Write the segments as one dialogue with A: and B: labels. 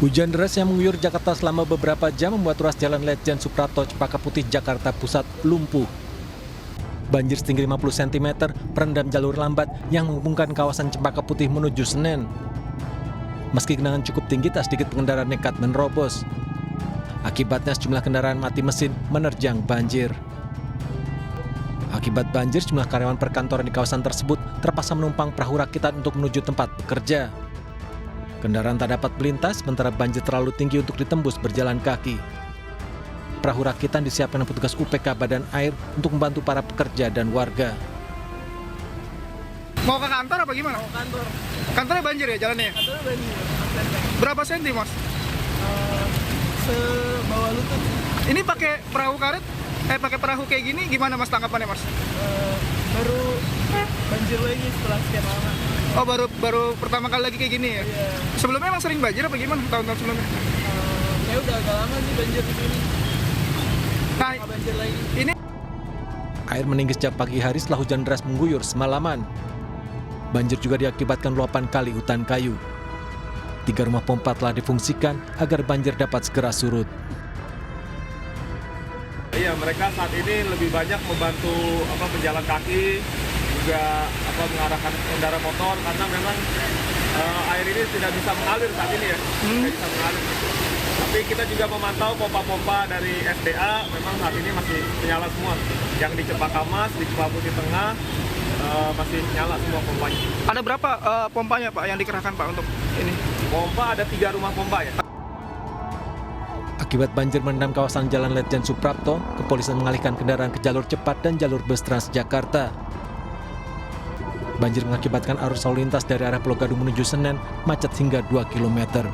A: Hujan deras yang mengguyur Jakarta selama beberapa jam membuat ruas jalan Ledjen Suprapto Cempaka Putih Jakarta Pusat lumpuh. Banjir setinggi 50 cm merendam jalur lambat yang menghubungkan kawasan Cempaka Putih menuju Senen. Meski genangan cukup tinggi, tak sedikit pengendara nekat menerobos. Akibatnya sejumlah kendaraan mati mesin menerjang banjir. Akibat banjir, sejumlah karyawan perkantoran di kawasan tersebut terpaksa menumpang perahu rakitan untuk menuju tempat bekerja. Kendaraan tak dapat melintas, sementara banjir terlalu tinggi untuk ditembus berjalan kaki. Perahu rakitan disiapkan petugas UPK Badan Air untuk membantu para pekerja dan warga.
B: Mau ke kantor apa gimana?
C: Mau kantor.
B: Kantornya banjir ya jalannya?
C: Kantornya banjir.
B: Berapa senti, Mas?
C: Sebawah lutut.
B: Ini pakai perahu karet? Pakai perahu kayak gini gimana Mas tanggapannya, Mas?
C: Baru banjir lagi setelah sekian lama.
B: Oh, baru pertama kali lagi kayak gini ya?
C: Iya.
B: Sebelumnya emang sering banjir apa gimana tahun-tahun sebelumnya?
C: Ya udah agak lama sih banjir di sini.
B: Nah,
C: Nggak banjir lagi.
B: ini
A: Air meninggi sejak pagi hari setelah hujan deras mengguyur semalaman. Banjir juga diakibatkan luapan kali hutan kayu. 3 rumah pompa telah difungsikan agar banjir dapat segera surut.
D: Iya, mereka saat ini lebih banyak membantu pejalan kaki, juga mengarahkan kendaraan motor karena memang air ini tidak bisa mengalir saat ini ya, tidak bisa mengalir. Tapi kita juga memantau pompa-pompa dari SDA, memang saat ini masih menyala semua. Yang di Cempaka Mas, di Cempaka Putih Tengah masih nyala semua pompanya.
B: ada berapa pompanya Pak yang dikerahkan Pak untuk ini?
D: Pompa ada 3 rumah pompa ya.
A: Akibat banjir merendam kawasan Jalan Ledjen Suprapto, kepolisian mengalihkan kendaraan ke jalur cepat dan jalur bus Transjakarta. Banjir mengakibatkan arus lalu lintas dari arah Pulau Gadung menuju Senen macet hingga 2 km.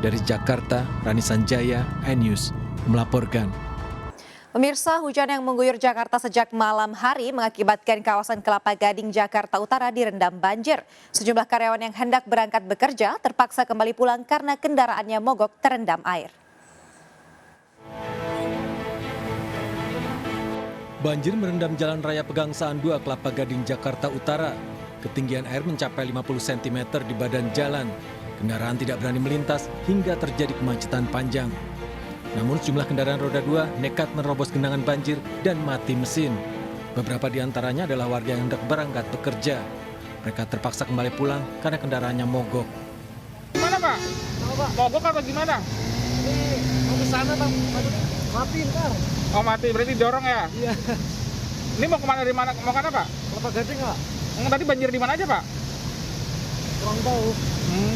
A: Dari Jakarta, Rani Sanjaya, iNews melaporkan.
E: Pemirsa, hujan yang mengguyur Jakarta sejak malam hari mengakibatkan kawasan Kelapa Gading, Jakarta Utara direndam banjir. Sejumlah karyawan yang hendak berangkat bekerja terpaksa kembali pulang karena kendaraannya mogok terendam air.
A: Banjir merendam Jalan Raya Pegangsaan 2 Kelapa Gading, Jakarta Utara. Ketinggian air mencapai 50 cm di badan jalan. Kendaraan tidak berani melintas hingga terjadi kemacetan panjang. Namun sejumlah kendaraan roda 2 nekat menerobos genangan banjir dan mati mesin. Beberapa di antaranya adalah warga yang hendak berangkat bekerja. Mereka terpaksa kembali pulang karena kendaraannya mogok.
B: Gimana Pak? Mogok apa gimana?
C: Ini mau ke sana Bang, mati ntar.
B: Oh mati, berarti dorong ya?
C: Iya.
B: Ini mau kemana dari mana? Mau kemana Pak?
C: Kelapa Gading nggak?
B: Tadi banjir di mana aja Pak?
C: Kurang tahu.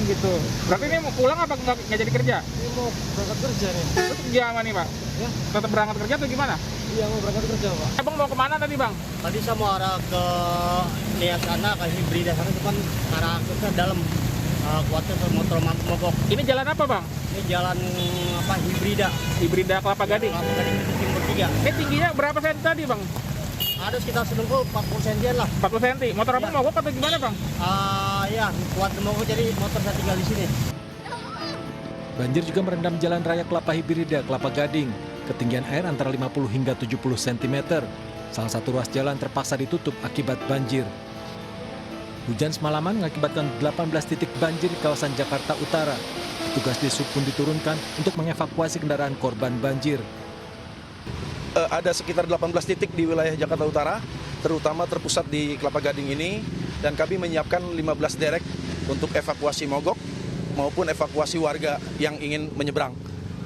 B: Gitu. Berarti ini mau pulang apa nggak jadi kerja?
C: Ini mau berangkat kerja nih.
B: Terus gimana nih Pak?
C: Ya?
B: Tetap berangkat kerja atau gimana?
C: Iya mau berangkat kerja Pak.
B: Abang mau kemana tadi Bang?
F: Tadi saya mau arah ke lihat sana ke Hibrida sana, cuman arah ke dalam kuatnya motor mogok.
B: Ini jalan apa Bang?
F: Ini jalan Hibrida.
B: Hibrida Kelapa Gading.
F: Kelapa Gading itu timur 3.
B: Ini tingginya berapa senti tadi Bang?
F: Ada sekitar sedengkul 40 sentian lah.
B: 40 cm. Motor abang
F: Ya.
B: mogok atau gimana Bang?
F: Ya kuat mogok jadi motor saya tinggal di sini.
A: Banjir juga merendam Jalan Raya Kelapa Hibrida, Kelapa Gading. Ketinggian air antara 50 hingga 70 cm. Salah satu ruas jalan terpaksa ditutup akibat banjir. Hujan semalaman mengakibatkan 18 titik banjir di kawasan Jakarta Utara. Petugas Dishub pun diturunkan untuk mengevakuasi kendaraan korban banjir.
G: Ada sekitar 18 titik di wilayah Jakarta Utara, terutama terpusat di Kelapa Gading ini, dan kami menyiapkan 15 derek untuk evakuasi mogok maupun evakuasi warga yang ingin menyeberang.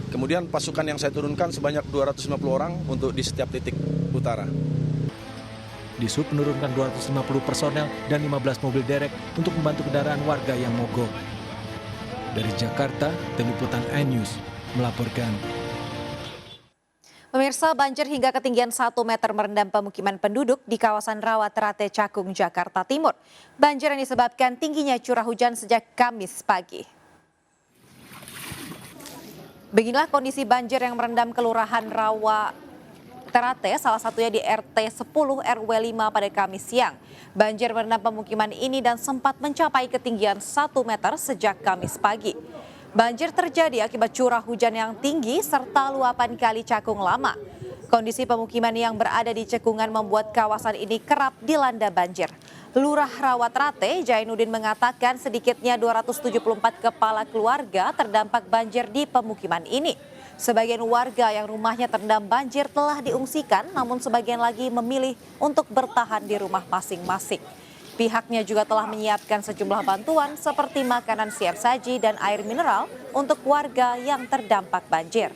G: Kemudian pasukan yang saya turunkan sebanyak 250 orang untuk di setiap titik utara.
A: Dishub menurunkan 250 personel dan 15 mobil derek untuk membantu kendaraan warga yang mogok. Dari Jakarta, Tim Liputan iNews melaporkan.
E: Pemirsa, banjir hingga ketinggian 1 meter merendam pemukiman penduduk di kawasan Rawaterate, Cakung, Jakarta Timur. Banjir yang disebabkan tingginya curah hujan sejak Kamis pagi. Beginilah kondisi banjir yang merendam Kelurahan Rawaterate, salah satunya di RT 10 RW 5 pada Kamis siang. Banjir merendam pemukiman ini dan sempat mencapai ketinggian 1 meter sejak Kamis pagi. Banjir terjadi akibat curah hujan yang tinggi serta luapan Kali Cakung Lama. Kondisi pemukiman yang berada di cekungan membuat kawasan ini kerap dilanda banjir. Lurah Rawatrate, Jainuddin mengatakan sedikitnya 274 kepala keluarga terdampak banjir di pemukiman ini. Sebagian warga yang rumahnya terendam banjir telah diungsikan, namun sebagian lagi memilih untuk bertahan di rumah masing-masing. Pihaknya juga telah menyiapkan sejumlah bantuan seperti makanan siap saji dan air mineral untuk warga yang terdampak banjir.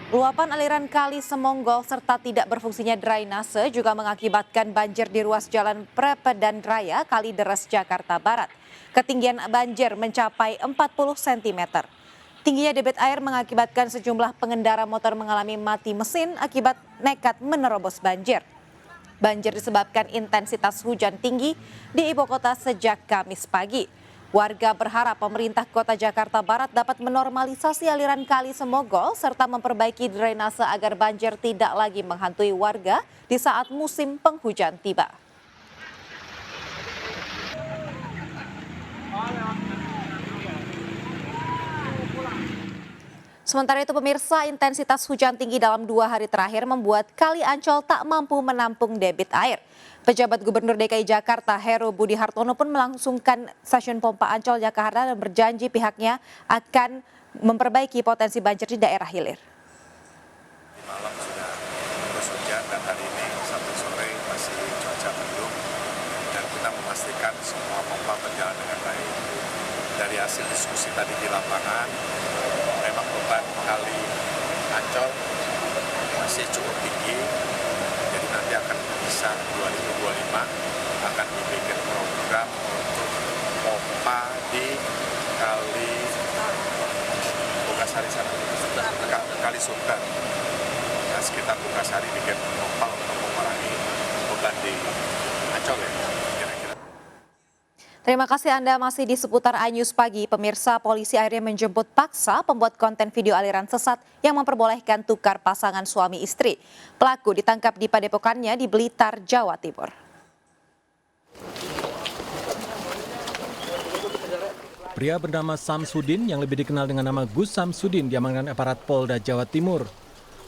E: Luapan aliran kali Semonggol serta tidak berfungsinya drainase juga mengakibatkan banjir di ruas jalan Prepedan Raya Kalideres, Jakarta Barat. Ketinggian banjir mencapai 40 cm. Tingginya debit air mengakibatkan sejumlah pengendara motor mengalami mati mesin akibat nekat menerobos banjir. Banjir disebabkan intensitas hujan tinggi di ibu kota sejak Kamis pagi. Warga berharap pemerintah kota Jakarta Barat dapat menormalisasi aliran kali Semonggol serta memperbaiki drainase agar banjir tidak lagi menghantui warga di saat musim penghujan tiba. Sementara itu pemirsa, intensitas hujan tinggi dalam 2 hari terakhir membuat Kali Ancol tak mampu menampung debit air. Pejabat Gubernur DKI Jakarta Heru Budi Hartono pun melangsungkan stasiun pompa Ancol Jakarta dan berjanji pihaknya akan memperbaiki potensi banjir di daerah hilir.
H: Malam sudah terus hujan dan hari ini sampai sore masih cuaca mendung dan kita memastikan semua pompa berjalan dengan baik. Dari hasil diskusi tadi di lapangan, memang beban Kali Ancol masih cukup tinggi, jadi nanti akan bisa 2025 akan dibikin program untuk pompa di Kali Bogasari sana, Kali Sultan. Nah, sekitar Bogasari bikin pompa untuk mengurangi beban di Ancol ya.
E: Terima kasih Anda masih di seputar iNews Pagi. Pemirsa, polisi akhirnya menjemput paksa pembuat konten video aliran sesat yang memperbolehkan tukar pasangan suami istri. Pelaku ditangkap di padepokannya di Blitar, Jawa Timur.
A: Pria bernama Samsudin yang lebih dikenal dengan nama Gus Samsudin diamankan aparat Polda Jawa Timur.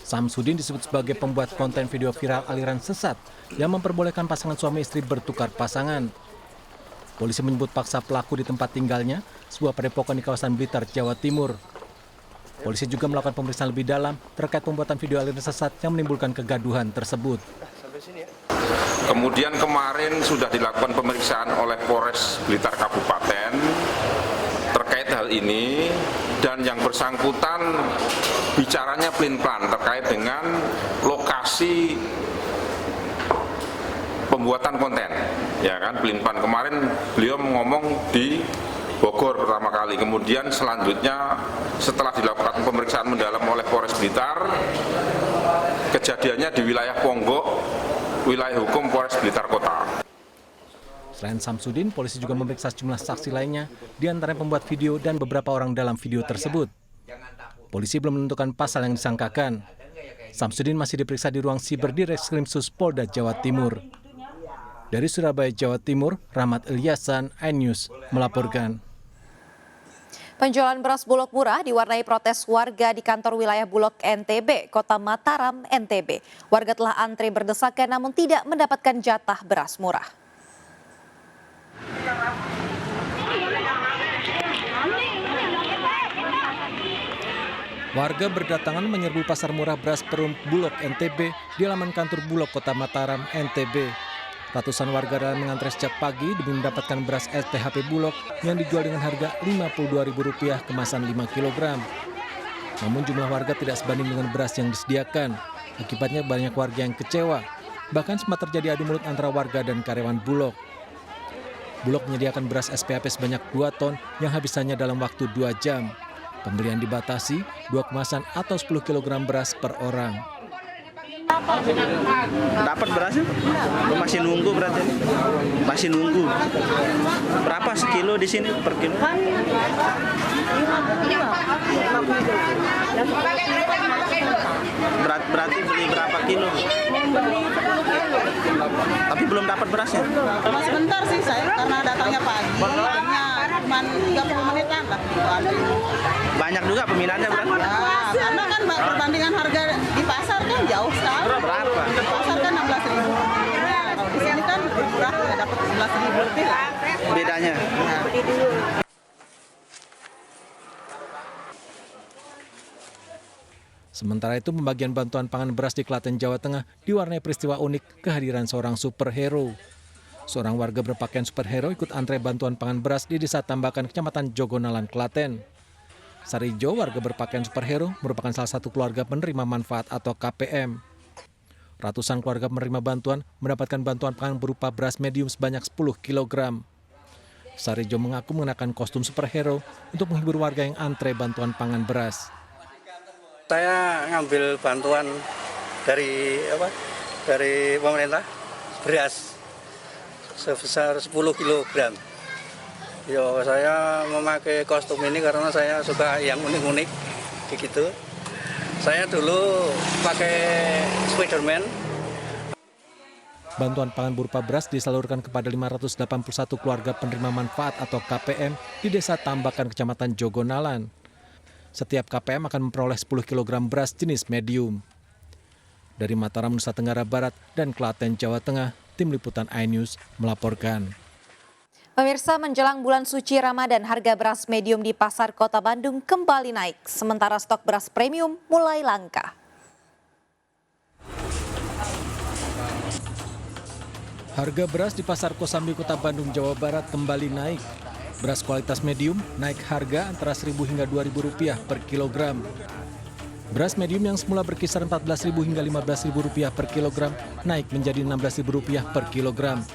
A: Samsudin disebut sebagai pembuat konten video viral aliran sesat yang memperbolehkan pasangan suami istri bertukar pasangan. Polisi menyebut paksa pelaku di tempat tinggalnya, sebuah padepokan di kawasan Blitar, Jawa Timur. Polisi juga melakukan pemeriksaan lebih dalam terkait pembuatan video aliran sesat yang menimbulkan kegaduhan tersebut.
I: Kemudian kemarin sudah dilakukan pemeriksaan oleh Polres Blitar Kabupaten terkait hal ini, dan yang bersangkutan bicaranya pelin-pelan terkait dengan lokasi pembuatan konten, ya kan, pelin-pelan. Kemarin beliau ngomong di Bogor pertama kali, kemudian selanjutnya setelah dilakukan pemeriksaan mendalam oleh Polres Blitar, kejadiannya di wilayah Ponggok, wilayah hukum Polres Blitar Kota.
A: Selain Samsudin, polisi juga memeriksa sejumlah saksi lainnya, di antaranya pembuat video dan beberapa orang dalam video tersebut. Polisi belum menentukan pasal yang disangkakan. Samsudin masih diperiksa di ruang siber di Reskrimsus Polda Jawa Timur. Dari Surabaya, Jawa Timur, Rahmat Ilyasan, iNews melaporkan.
E: Penjualan beras Bulog murah diwarnai protes warga di kantor wilayah Bulog NTB, Kota Mataram, NTB. Warga telah antre berdesakan namun tidak mendapatkan jatah beras murah.
A: Warga berdatangan menyerbu pasar murah beras Perum Bulog NTB di halaman kantor Bulog Kota Mataram, NTB. Ratusan warga datang mengantre sejak pagi demi mendapatkan beras STHP Bulog yang dijual dengan harga Rp52.000 kemasan 5 kg. Namun jumlah warga tidak sebanding dengan beras yang disediakan. Akibatnya banyak warga yang kecewa. Bahkan sempat terjadi adu mulut antara warga dan karyawan Bulog. Bulog menyediakan beras SPHP sebanyak 2 ton yang habisannya dalam waktu 2 jam. Pembelian dibatasi 2 kemasan atau 10 kg beras per orang.
B: Dapat berasnya? Masih nunggu berarti? Masih nunggu. Berapa sekilo di sini per kilo? Berarti beli berapa kilo? Tapi belum dapat berasnya.
C: Cuma sebentar sih saya karena datangnya pagi, hanya cuma 30 menitan lah.
B: Banyak juga peminatnya berarti.
C: Ya, karena kan perbandingan harga di pasar kan jauh sekali.
B: Berapa?
C: Di pasar kan 16.000. Nah, kalau di sini kan lebih murah, ya dapat 11.000 lebih lah.
B: Bedanya.
A: Sementara itu pembagian bantuan pangan beras di Klaten, Jawa Tengah diwarnai peristiwa unik kehadiran seorang superhero. Seorang warga berpakaian superhero ikut antre bantuan pangan beras di Desa Tambakan, Kecamatan Jogonalan, Klaten. Sarijo, warga berpakaian superhero, merupakan salah satu keluarga penerima manfaat atau KPM. Ratusan keluarga penerima bantuan mendapatkan bantuan pangan berupa beras medium sebanyak 10 kg. Sarijo mengaku mengenakan kostum superhero untuk menghibur warga yang antre bantuan pangan beras.
F: Saya ngambil bantuan dari pemerintah beras sebesar 10 kg. Yo, saya memakai kostum ini karena saya suka yang unik-unik begitu. Saya dulu pakai Spiderman.
A: Bantuan pangan berupa beras disalurkan kepada 581 keluarga penerima manfaat atau KPM di Desa Tambakan, Kecamatan Jogonalan. Setiap KPM akan memperoleh 10 kg beras jenis medium. Dari Mataram, Nusa Tenggara Barat dan Klaten, Jawa Tengah, Tim Liputan iNews melaporkan.
E: Pemirsa, menjelang bulan suci Ramadan, harga beras medium di pasar Kota Bandung kembali naik, sementara stok beras premium mulai langka.
A: Harga beras di pasar Kosambi, Kota Bandung, Jawa Barat kembali naik. Beras kualitas medium naik harga antara Rp1.000 hingga Rp2.000 per kilogram. Beras medium yang semula berkisar Rp14.000 hingga Rp15.000 per kilogram naik menjadi Rp16.000 per kilogram.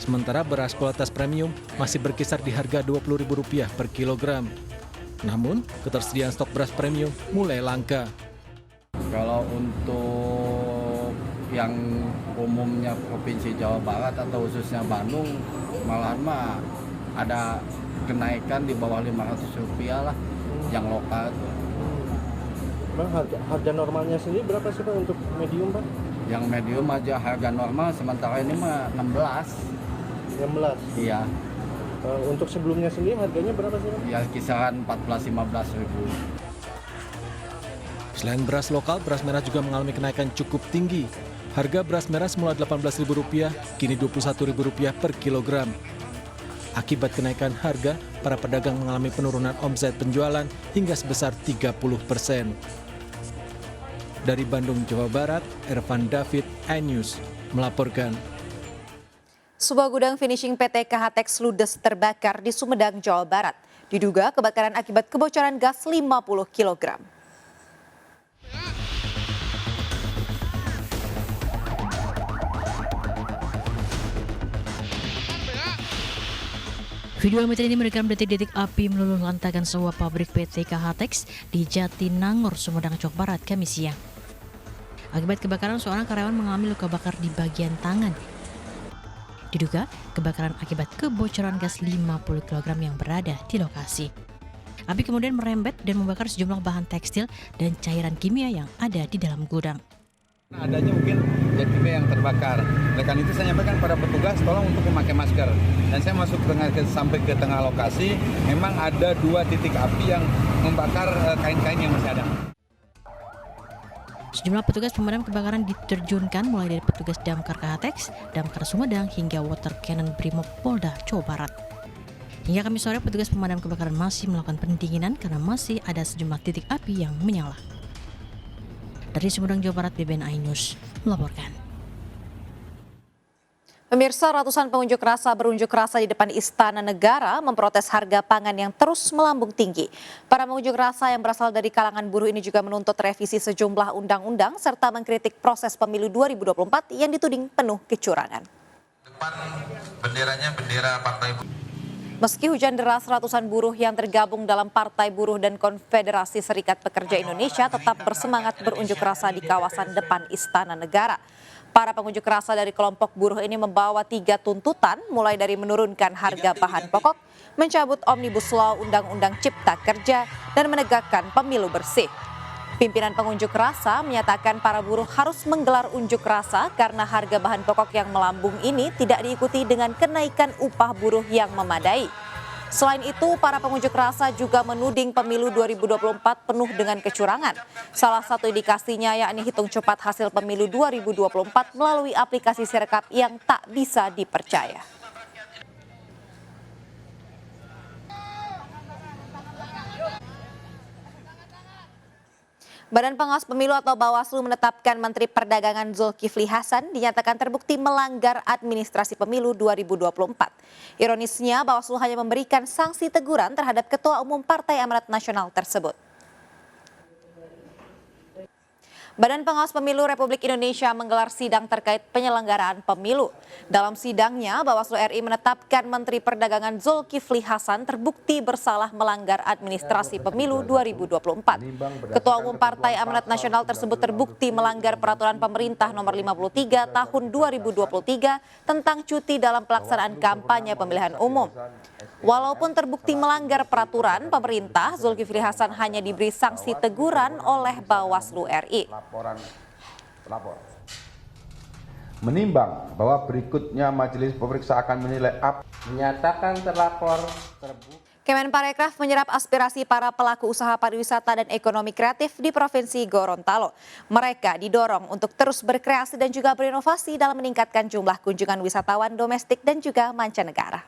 A: Sementara beras kualitas premium masih berkisar di harga Rp20.000 per kilogram. Namun, ketersediaan stok beras premium mulai langka.
J: Kalau untuk yang umumnya Provinsi Jawa Barat atau khususnya Bandung, malahan mah ada kenaikan di bawah Rp500 lah yang lokal.
F: Bang, harga normalnya sendiri berapa sih Pak untuk medium Pak?
J: Yang medium aja harga normal, sementara ini mah 16.
F: 16?
J: Iya.
F: Untuk sebelumnya sendiri harganya berapa sih Pak?
J: Ya kisaran 14-15 ribu.
A: Selain beras lokal, beras merah juga mengalami kenaikan cukup tinggi. Harga beras merah semula Rp18.000, kini Rp21.000 per kilogram. Akibat kenaikan harga, para pedagang mengalami penurunan omset penjualan hingga sebesar 30%. Dari Bandung, Jawa Barat, Ervan David, iNews melaporkan.
E: Sebuah gudang finishing PT KHTEX ludes terbakar di Sumedang, Jawa Barat. Diduga kebakaran akibat kebocoran gas 50 kg.
K: Video amatir ini merekam detik-detik api meluluh lantakan sebuah pabrik PT KHTEX di Jatinangor, Sumedang, Jawa Barat, Kamis siang. Akibat kebakaran, seorang karyawan mengalami luka bakar di bagian tangan. Diduga kebakaran akibat kebocoran gas 50 kg yang berada di lokasi. Api kemudian merembet dan membakar sejumlah bahan tekstil dan cairan kimia yang ada di dalam gudang.
L: Adanya mungkin zat kimia yang terbakar. Oleh karena itu saya nyampaikan pada petugas tolong untuk memakai masker. Dan saya masuk sampai ke tengah lokasi, memang ada 2 titik api yang membakar kain-kain yang masih ada.
K: Sejumlah petugas pemadam kebakaran diterjunkan mulai dari petugas damkar KHTEX, damkar Sumedang hingga water cannon Brimob Polda Jawa Barat. Hingga Kamis sore petugas pemadam kebakaran masih melakukan pendinginan karena masih ada sejumlah titik api yang menyala. Dari Sumedang, Jawa Barat, BBN iNews melaporkan.
E: Pemirsa, ratusan pengunjuk rasa berunjuk rasa di depan Istana Negara memprotes harga pangan yang terus melambung tinggi. Para pengunjuk rasa yang berasal dari kalangan buruh ini juga menuntut revisi sejumlah undang-undang serta mengkritik proses pemilu 2024 yang dituding penuh kecurangan.
M: Depan benderanya bendera Partai Buruh.
E: Meski hujan deras, ratusan buruh yang tergabung dalam Partai Buruh dan Konfederasi Serikat Pekerja Indonesia tetap bersemangat berunjuk rasa di kawasan depan Istana Negara. Para pengunjuk rasa dari kelompok buruh ini membawa 3 tuntutan, mulai dari menurunkan harga bahan pokok, mencabut Omnibus Law Undang-Undang Cipta Kerja, dan menegakkan pemilu bersih. Pimpinan pengunjuk rasa menyatakan para buruh harus menggelar unjuk rasa karena harga bahan pokok yang melambung ini tidak diikuti dengan kenaikan upah buruh yang memadai. Selain itu, para pengunjuk rasa juga menuding pemilu 2024 penuh dengan kecurangan. Salah satu indikasinya yakni hitung cepat hasil pemilu 2024 melalui aplikasi Sirekap yang tak bisa dipercaya. Badan Pengawas Pemilu atau Bawaslu menetapkan Menteri Perdagangan Zulkifli Hasan dinyatakan terbukti melanggar administrasi pemilu 2024. Ironisnya, Bawaslu hanya memberikan sanksi teguran terhadap Ketua Umum Partai Amanat Nasional tersebut. Badan Pengawas Pemilu Republik Indonesia menggelar sidang terkait penyelenggaraan pemilu. Dalam sidangnya, Bawaslu RI menetapkan Menteri Perdagangan Zulkifli Hasan terbukti bersalah melanggar administrasi pemilu 2024. Ketua Umum Partai Amanat Nasional tersebut terbukti melanggar Peraturan Pemerintah Nomor 53 Tahun 2023 tentang cuti dalam pelaksanaan kampanye pemilihan umum. Walaupun terbukti melanggar peraturan pemerintah, Zulkifli Hasan hanya diberi sanksi teguran oleh Bawaslu RI.
N: Menimbang bahwa berikutnya majelis pemeriksa akan menilai menyatakan terlapor terbukti.
E: Kemenparekraf menyerap aspirasi para pelaku usaha pariwisata dan ekonomi kreatif di Provinsi Gorontalo. Mereka didorong untuk terus berkreasi dan juga berinovasi dalam meningkatkan jumlah kunjungan wisatawan domestik dan juga mancanegara.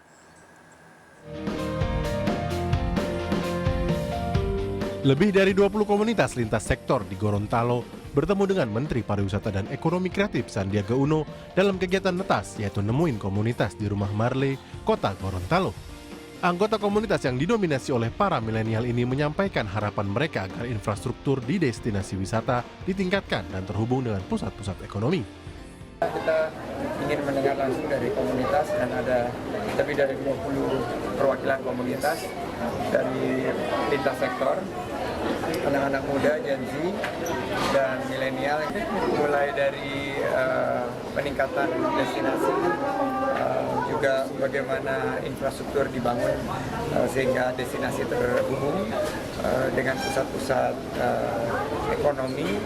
O: Lebih dari 20 komunitas lintas sektor di Gorontalo bertemu dengan Menteri Pariwisata dan Ekonomi Kreatif Sandiaga Uno dalam kegiatan netas, yaitu nemuin komunitas di Rumah Marle, Kota Gorontalo. Anggota komunitas yang didominasi oleh para milenial ini menyampaikan harapan mereka agar infrastruktur di destinasi wisata ditingkatkan dan terhubung dengan pusat-pusat ekonomi.
P: Kita ingin mendengar langsung dari komunitas dan ada lebih dari 20 perwakilan komunitas dari lintas sektor, anak-anak muda, Gen Z, dan milenial, mulai dari peningkatan destinasi, juga bagaimana infrastruktur dibangun sehingga destinasi terhubung dengan pusat-pusat ekonomi.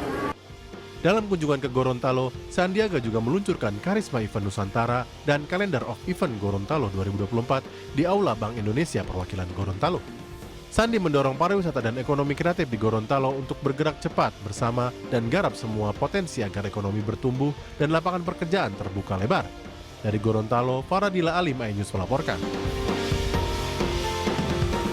O: Dalam kunjungan ke Gorontalo, Sandiaga juga meluncurkan Karisma Event Nusantara dan Calendar of Event Gorontalo 2024 di Aula Bank Indonesia Perwakilan Gorontalo. Sandi mendorong pariwisata dan ekonomi kreatif di Gorontalo untuk bergerak cepat bersama dan garap semua potensi agar ekonomi bertumbuh dan lapangan pekerjaan terbuka lebar. Dari Gorontalo, Faradila Alim, iNews melaporkan.